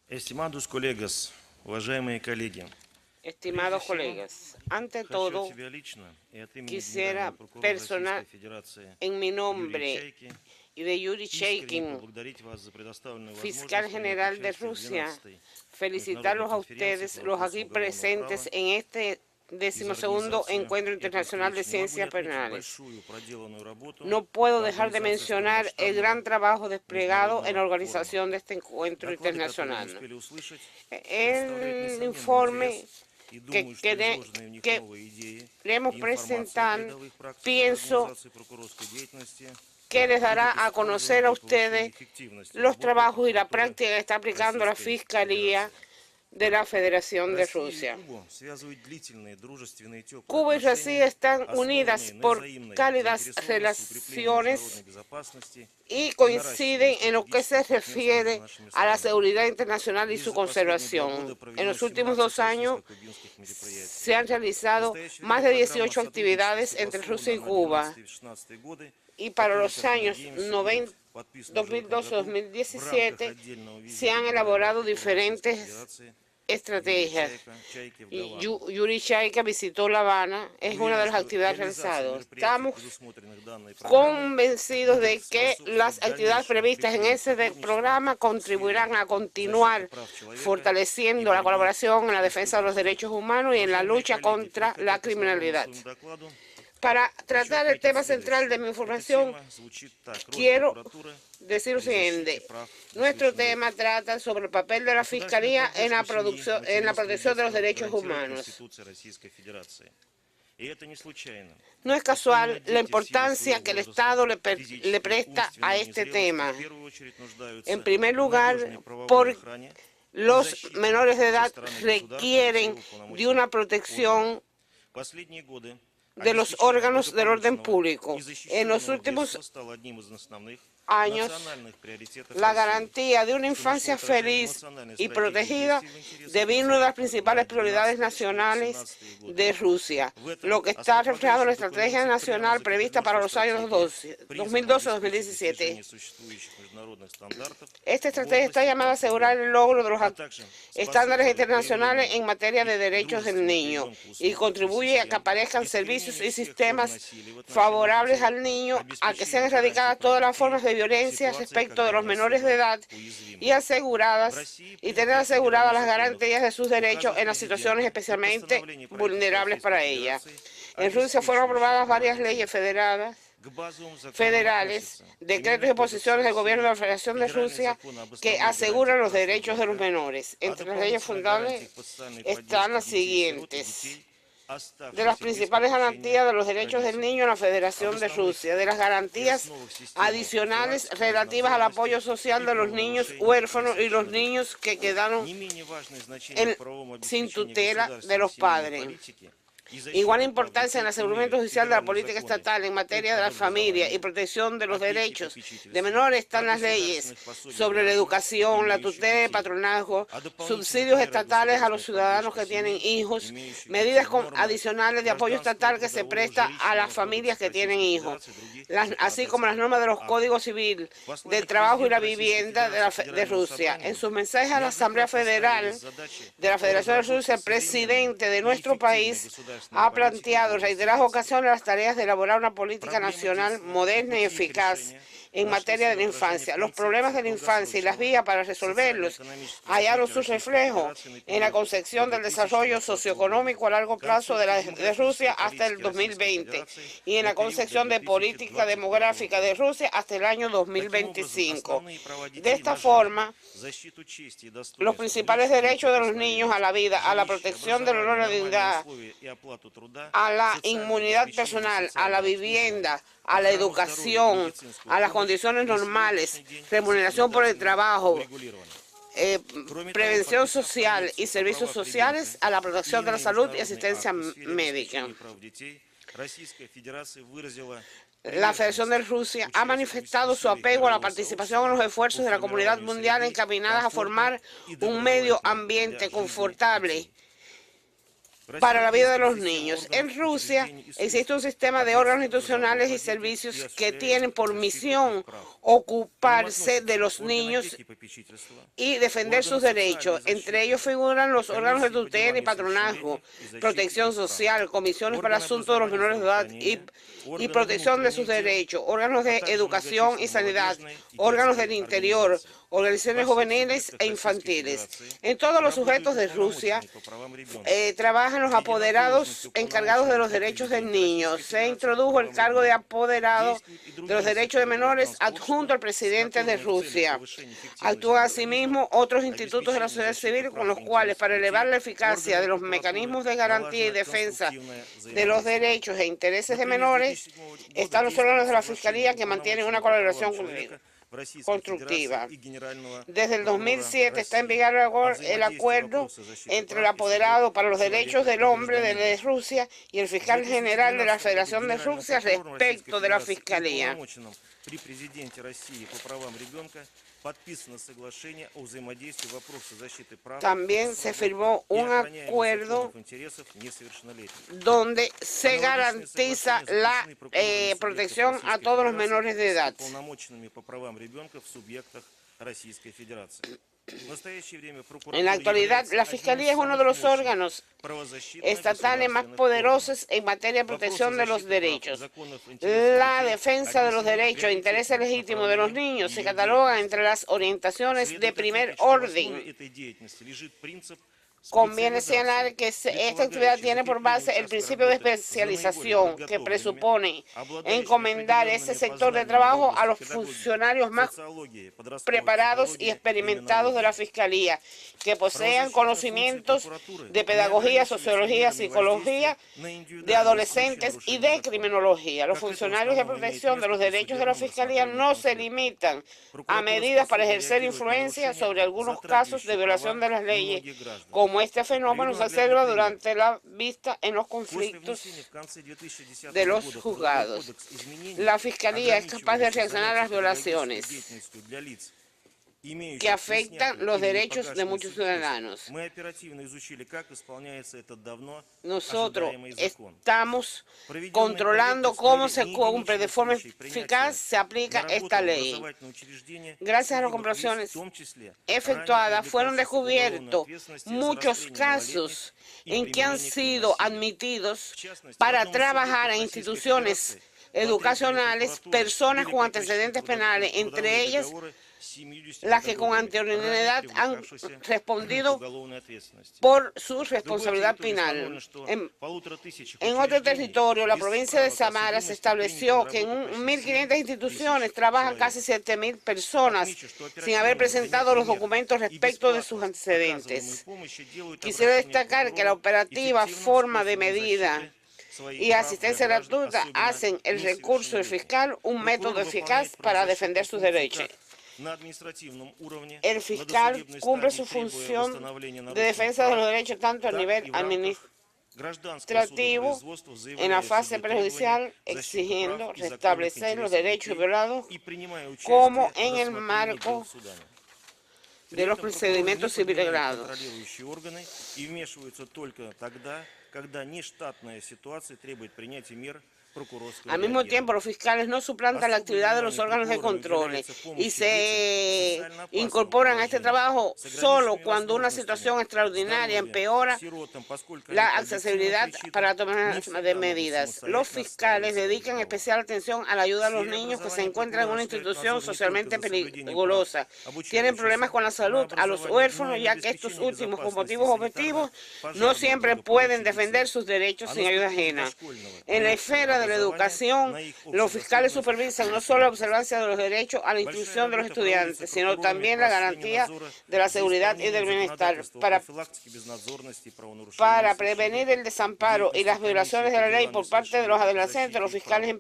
Estimados colegas, уважаемые коллеги, прежде Estimados всего colegas, ante хочу от todo себя лично и от имени Генерального quisiera прокурора Российской personal Федерации en mi Юрия nombre Чайки y de Yuri искренне Chaikin, поблагодарить вас за предоставленную fiscal возможность принять general de участие в Rusia, 12-й международной felicitarlos a конференции ustedes, по los вопросам aquí уголовного presentes права en este из 12º организации Encuentro этой Internacional de встречи. Не могу не Ciencias отметить Penales. большую проделанную работу No puedo по dejar de организации столь mencionar el масштабного gran trabajo desplegado en la международного форума. organización de este encuentro Доклады, которые мы internacional. успели услышать, представляют El несомненный informe интерес, и que, думаю, что que, изложенные в них que новые идеи queremos и информация о presentar, передовых практиках pienso организации прокурорской деятельности que les dará будут a использованы conocer a для повышения ustedes эффективности los работы trabajos y la прокуратуры práctica que está aplicando la Российской Fiscalía Федерации. de la Federación de Россию и Rusia. Кубу связывают длительные дружественные теплые Cuba y Rusia отношения, están unidas основанные на por взаимной cálidas заинтересованности укреплении международной relaciones безопасности y и наращивании coinciden en lo que se стратегических партнерств между refiere нашими a la странами. seguridad internacional y Лишь su за последние 2 года conservación. En проведено los últimos 2 17 años российско-кубинских мероприятий. se han В realizado настоящее время más de программа 18 сотрудничества actividades entre Rusia согласована y на Cuba 12-16 годы, y para которые, los как мы años надеемся, будут подписаны уже в этом году в рамках 2012-2017 отдельного se визита han Генерального elaborado прокурора Российской diferentes Федерации Юрия estrategias. Чайки в Y Гавану. Yuri Chaica visitó La Habana, es una de Уверен, las что actividades реализация realizadas. мероприятий, Estamos предусмотренных данной программой, convencidos будет de que способствовать las actividades дальнейшему previstas en укреплению ese сотрудничества programa в сфере contribuirán a защиты continuar прав человека и fortaleciendo la борьбы colaboración с en la defensa de los преступностью. derechos humanos y en la Уважаемые lucha коллеги, contra переходя la к основному criminalidad. своему докладу, Para хочу tratar el отметить tema central de следующее. mi Эта información, тема звучит так: роль quiero прокуратуры decir lo при защите siguiente. прав Nuestro несовершеннолетних. tema trata sobre el papel de la Государственная Fiscalía en поддержка семьи, en la материнства и protección de los детства derechos гарантирует humanos. Конституция Российской Федерации. И это не случайно. No es Ведь именно casual la дети в силу importancia своего que el возраста, Estado le физической, presta a умственной este незрелости, tema. в первую очередь En нуждаются primer в lugar, надежной правовой por охране и los защите menores de со edad стороны государства и requieren всех de una уполномоченных органов. protección Последние годы de los обеспечение órganos del orden благополучного público. и En los защищенного últimos детства стало одним из основных años, национальных приоритетов la России, garantía de una что нашло infancia отражение в feliz национальной y стратегии protegida действий в интересах и devino una de las целях principales на prioridades 12-17 nacionales годы. de Rusia, В этом lo que está reflejado en la основополагающем estrategia документе прямо nacional prevista закреплено, para что los años стратегия призвана обеспечить 2012-2017. достижение существующих международных стандартов Esta в estrategia está области llamada a прав asegurar ребенка, el logro de los а также estándares способствовать internacionales появлению en materia de и derechos del дружественных niño ребенку y условий и contribuye a que систем, aparezcan servicios искоренению y всех форм sistemas насилия в отношении favorables детей, al niño, a que sean обеспечению гарантий erradicadas прав todas las детей formas de в violencia ситуациях, respecto de когда los они menores de особо edad y уязвимы. В aseguradas России y при tener принятии федеральных aseguradas las законов, garantías de sus derechos указов en las situaciones президента и especialmente постановлений правительства vulnerables Российской para ella. Федерации, En Rusia fueron обеспечивающих aprobadas права varias детей. leyes federales К базовым законам federales, относятся decretos Криминальный y кодекс posiciones del gobierno de России, la Federación de Федеральный Rusia закон об que основных aseguran гарантиях los прав derechos de los ребенка, menores. о Entre las leyes дополнительных гарантиях fundamentales по социальной están поддержке las детей-сирот и siguientes: детей, de las оставшихся без principales попечения garantías de los derechos del родителей, niño en la об Federación de основных Rusia, de las и garantías основах системы adicionales профилактики, relativas al apoyo безнадзорности social и de los niños правонарушений huérfanos y los несовершеннолетних. niños que quedaron Не менее важное значение в правовом sin обеспечении tutela de государственной los семейной padres. политики и Igual защиты прав importancia en el детей aseguramiento имеют oficial de la федеральные política законы estatal en materia de об la familia y образовании, protección de los опеке и derechos de попечительстве, menores о están las leyes государственных пособиях sobre la гражданам, educación, la имеющих tutela y el детей, patronazgo, о дополнительных subsidios мерах estatales a los государственной ciudadanos поддержки que tienen семей, hijos, имеющих medidas детей, нормы adicionales de apoyo Гражданского и estatal que se трудового, presta a las жилищного familias кодекса que tienen Российской hijos, Федерации и других así como las законодательных normas de los актов. códigos civil, В del послании trabajo y la президента Российской vivienda Федерации de Федеральному Rusia. En собранию sus mensajes a la Asamblea неоднократно Federal ставились задачи de la по Federación de разработке Rusia, el современной presidente de и nuestro эффективной país государственной ha политики в planteado en области reiteradas детства. ocasiones las tareas de elaborar una política Проблемы nacional детства и moderna y пути их eficaz решения en нашли materia de свое la отражение в infancia. Los problemas концепции de la infancia y las vías долгосрочного para resolverlos социально-экономического hallaron развития su Российской reflejo Федерации на en la период concepción до del desarrollo 2020 года. socioeconómico a largo plazo Концепция de Rusia демографической hasta el политики Российской 2020 Федерации y en на la период до concepción de política 2025 demográfica de года. Rusia hasta el año Таким образом, 2025. основные права De детей esta на жизнь, forma, защиту чести и los достоинства, principales личную derechos de los niños a неприкосновенность, la vida, a la жилище, protección del honor образование, a la нормальные dignidad, условия и оплату труда, a la социальное inmunidad обеспечение и personal, a la социальное обслуживание, vivienda, a la охрану здоровья и educación, медицинскую a las помощь condiciones на normales, сегодняшний день remuneración por el законодательно trabajo, урегулировано. Кроме того, prevención подписав social y Конвенцию о servicios правах sociales, ребенка a la и protección de la иные salud y международные asistencia акты в сфере médica. обеспечения прав детей, Российская Федерация выразила La Federación de Rusia ha manifestado su apego a la participación en los esfuerzos de la comunidad mundial encaminadas a formar un medio ambiente confortable para la vida de los niños. En Rusia existe un sistema de órganos institucionales y servicios que tienen por misión ocuparse de los niños y defender sus derechos. Entre ellos figuran los órganos de tutela y patronazgo, protección social, comisiones para asuntos de los menores de edad y protección de sus derechos, órganos de educación y sanidad, órganos del interior, organizaciones juveniles e infantiles. En todos los sujetos de Rusia trabajan los apoderados encargados de los derechos del niño. Se introdujo el cargo de apoderado de los derechos de menores adjunto al presidente de Rusia. Actúan asimismo otros institutos de la sociedad civil con los cuales, para elevar la eficacia de los mecanismos de garantía y defensa de los derechos e intereses de menores, están los órganos de la Fiscalía que mantienen una colaboración constructiva. Desde el 2007 está en vigor el acuerdo entre el apoderado para los derechos del hombre de Rusia y el fiscal general de la Federación de Rusia respecto de la Fiscalía. También se firmó un acuerdo donde se garantiza la protección a todos los menores de edad. En la actualidad, la Fiscalía es uno de los órganos estatales más poderosos en materia de protección de los derechos. La defensa de los derechos e intereses legítimos de los niños se cataloga entre las orientaciones de primer orden. Conviene señalar que esta actividad tiene por base el principio de especialización, que presupone encomendar este sector de trabajo a los funcionarios más preparados y experimentados de la Fiscalía, que posean conocimientos de pedagogía, sociología, psicología, de adolescentes y de criminología. Los funcionarios de protección de los derechos de la Fiscalía no se limitan a medidas para ejercer influencia sobre algunos casos de violación de las leyes, como este fenómeno se observa durante la vista en los conflictos de los juzgados. La Fiscalía es capaz de reaccionar a las violaciones que afectan los derechos de muchos ciudadanos. Nosotros estamos controlando cómo se cumple de forma eficaz, se aplica esta ley. Gracias a las comprobaciones efectuadas, fueron descubiertos muchos casos en que han sido admitidos para trabajar en instituciones educacionales personas con antecedentes penales, entre ellas las que con anterioridad han respondido por su responsabilidad penal. En otro territorio, la provincia de Samara, se estableció que en 1.500 instituciones trabajan casi 7.000 personas sin haber presentado los documentos respecto de sus antecedentes. Quisiera destacar que la operativa forma de medida y asistencia gratuita hacen el recurso del fiscal un método eficaz para defender sus derechos. El fiscal cumple su función de defensa de los derechos tanto a nivel administrativo, en la fase prejudicial, exigiendo restablecer los derechos violados, como en el marco de los procedimientos civiles grados. Al mismo tiempo, los fiscales no suplantan la actividad de los órganos de control y se incorporan a este trabajo solo cuando una situación extraordinaria empeora la accesibilidad para tomar de medidas. Los fiscales dedican especial atención a la ayuda a los niños que se encuentran en una institución socialmente peligrosa, tienen problemas con la salud, a los huérfanos, ya que estos últimos, con motivos objetivos, no siempre pueden defender sus derechos sin ayuda ajena. En la esfera de la educación, los fiscales supervisan no solo la observancia de los derechos a la inclusión de los estudiantes, sino también la garantía de la seguridad y del bienestar. Para prevenir el desamparo y las violaciones de la ley por parte de los adolescentes, los fiscales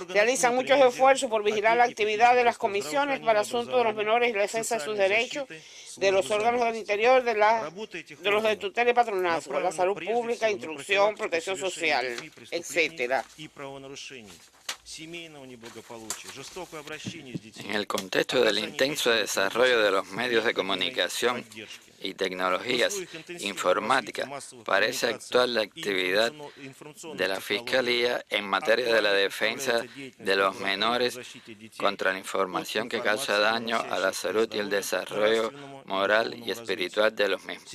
realizan muchos esfuerzos por vigilar la actividad de las comisiones para asuntos de los menores y la defensa de sus derechos, de los órganos del interior, de los de tutela y patronazgo, la salud pública, instrucción, protección social, etcétera. En el contexto del intenso desarrollo de los medios de comunicación y tecnologías informáticas parece actuar la actividad de la Fiscalía en materia de la defensa de los menores contra la información que causa daño a la salud y el desarrollo moral y espiritual de los mismos.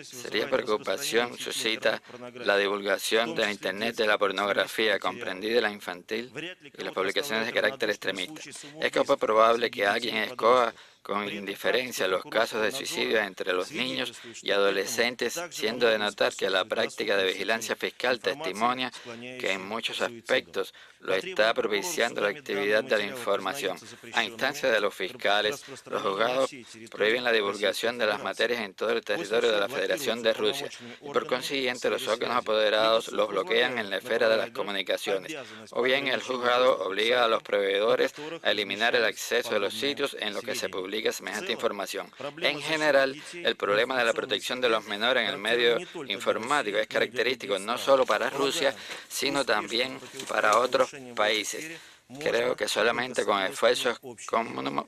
Seria preocupación suscita la divulgación de Internet de la pornografía, comprendida la infantil, y las publicaciones de carácter extremista. Es poco probable que alguien escoja con indiferencia los casos de suicidio entre los niños y adolescentes, siendo de notar que la práctica de vigilancia fiscal testimonia que en muchos aspectos lo está propiciando la actividad de la información. A instancia de los fiscales, los juzgados prohíben la divulgación de las materias en todo el territorio de la Federación de Rusia y por consiguiente los órganos apoderados los bloquean en la esfera de las comunicaciones. O bien el juzgado obliga a los proveedores a eliminar el acceso de los sitios en los que se publica semejante información. En general, el problema de la protección de los menores en el medio informático es característico no solo para Rusia, sino también para otros países. Creo que solamente con esfuerzos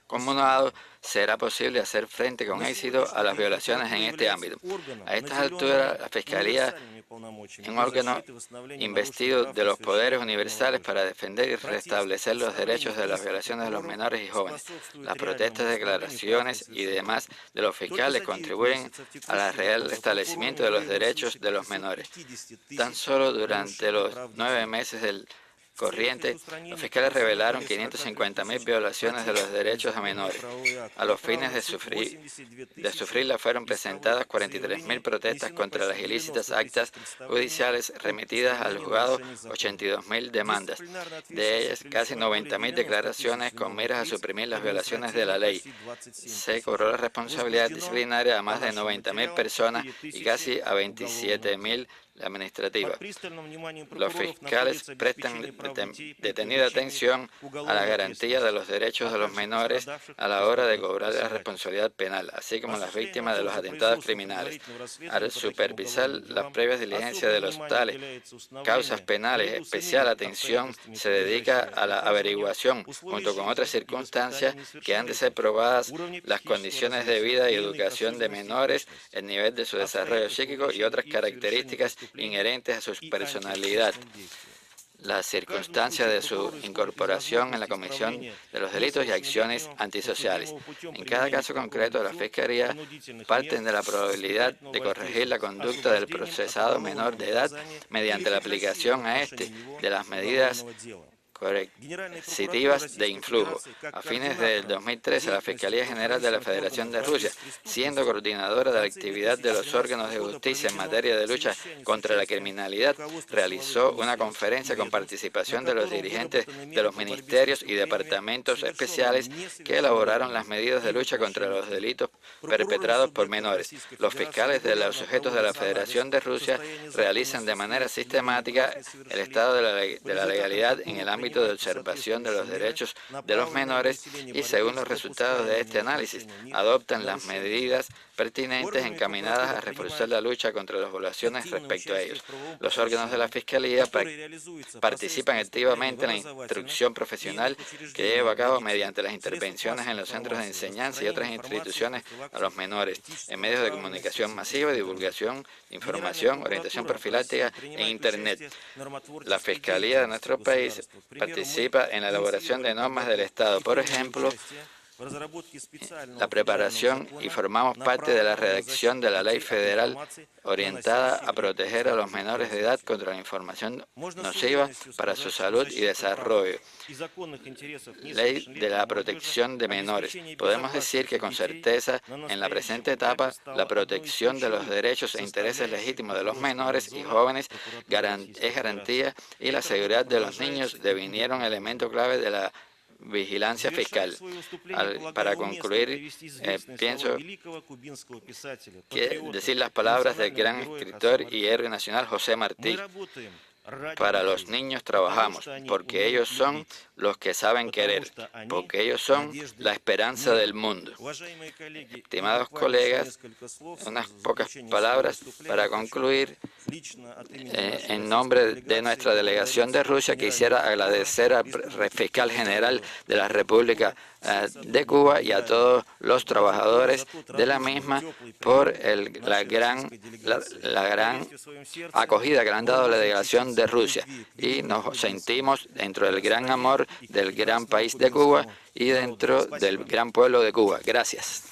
comunados será posible hacer frente con éxito a las violaciones en este ámbito. A estas alturas, la Fiscalía, un órgano investido de los poderes universales para defender y restablecer los derechos de las violaciones de los menores y jóvenes. Las protestas, declaraciones y demás de los fiscales contribuyen al real establecimiento de los derechos de los menores. Tan solo durante los 9 meses del corriente, los fiscales revelaron 550.000 violaciones de los derechos de menores. A los fines de sufrirlas fueron presentadas 43.000 protestas contra las ilícitas actas judiciales remitidas al juzgado, 82.000 demandas. De ellas, casi 90.000 declaraciones con miras a suprimir las violaciones de la ley. Se cobró la responsabilidad disciplinaria a más de 90.000 personas y casi a 27.000 administrativa. Los fiscales prestan detenida atención a la garantía de los derechos de los menores a la hora de cobrar la responsabilidad penal, así como las víctimas de los atentados criminales. Al supervisar las previas diligencias de los tales causas penales, especial atención se dedica a la averiguación, junto con otras circunstancias que han de ser probadas, las condiciones de vida y educación de menores, el nivel de su desarrollo psíquico y otras características inherentes a su personalidad, las circunstancias de su incorporación en la comisión de los delitos y acciones antisociales. En cada caso concreto, la Fiscalía parten de la probabilidad de corregir la conducta del procesado menor de edad mediante la aplicación a este de las medidas coercitivas de influjo. A fines del 2013, la Fiscalía General de la Federación de Rusia, siendo coordinadora de la actividad de los órganos de justicia en materia de lucha contra la criminalidad, realizó una conferencia con participación de los dirigentes de los ministerios y departamentos especiales que elaboraron las medidas de lucha contra los delitos perpetrados por menores. Los fiscales de los sujetos de la Federación de Rusia realizan de manera sistemática el estado de la legalidad en el ámbito de observación de los derechos de los menores y, según los resultados de este análisis, adoptan las medidas pertinentes encaminadas a reforzar la lucha contra las violaciones respecto a ellos. Los órganos de la Fiscalía participan activamente en la instrucción profesional que lleva a cabo mediante las intervenciones en los centros de enseñanza y otras instituciones a los menores, en medios de comunicación masiva, divulgación, información, orientación profiláctica en Internet. La Fiscalía de nuestro país participa en la elaboración de normas del Estado. Por ejemplo, la preparación y formamos parte de la redacción de la ley federal orientada a proteger a los menores de edad contra la información nociva para su salud y desarrollo. Ley de la protección de menores. Podemos decir que con certeza en la presente etapa la protección de los derechos e intereses legítimos de los menores y jóvenes es garantía y la seguridad de los niños devinieron elemento clave de la vigilancia fiscal. Para concluir, pienso que decir las palabras del gran escritor y héroe nacional José Martí: para los niños trabajamos, porque ellos son los que saben querer, porque ellos son la esperanza del mundo. Estimados colegas, unas pocas palabras para concluir. En nombre de nuestra delegación de Rusia, quisiera agradecer al fiscal general de la República de Cuba y a todos los trabajadores de la misma por la gran acogida que le han dado a la delegación de Rusia. Y nos sentimos dentro del gran amor del gran país de Cuba y dentro del gran pueblo de Cuba. Gracias.